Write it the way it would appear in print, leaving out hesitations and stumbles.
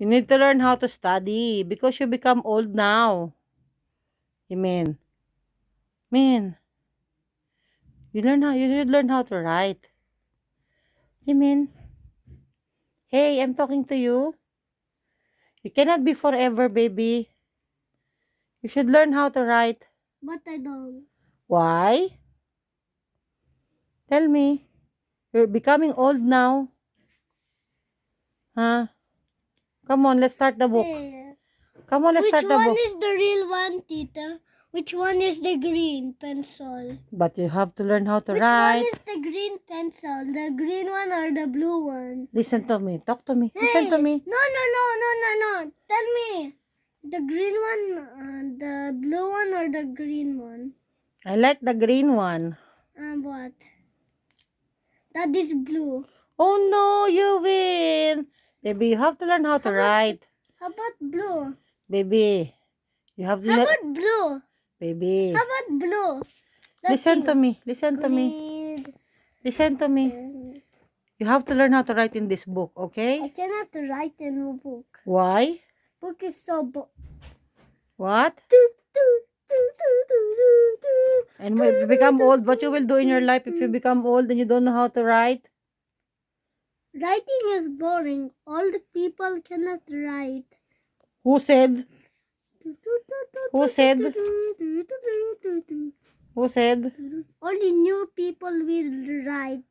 You need to learn how to study because you become old now. Jimin. Min. You should learn how to write. Jimin. Hey, I'm talking to you. You cannot be forever, baby. You should learn how to write. But I don't. Why? Tell me. You're becoming old now. Huh? Come on, let's start the book. Hey, Come on, let's which start the one book. is the real one, Tita? Which one is the green pencil? But you have to learn how to Which write. one is the green pencil? The green one or the blue one? Listen to me. Talk to me. Listen to me. No. Tell me. The green one, the blue one or the green one? I like the green one. What? That is blue. Oh no, you win. Baby, you have to learn how to write. How about blue? Baby, you have to How about blue? Baby, How about blue? listen to me. Listen to me. Green. Listen to me. You have to learn how to write in this book, I okay? cannot write in a book. Why? Book is so What? And when you become old, what you will do in your life if you become old and you don't know how to write? Writing is boring. All the people cannot write. Who said? Who said? Who said? Only new people will write.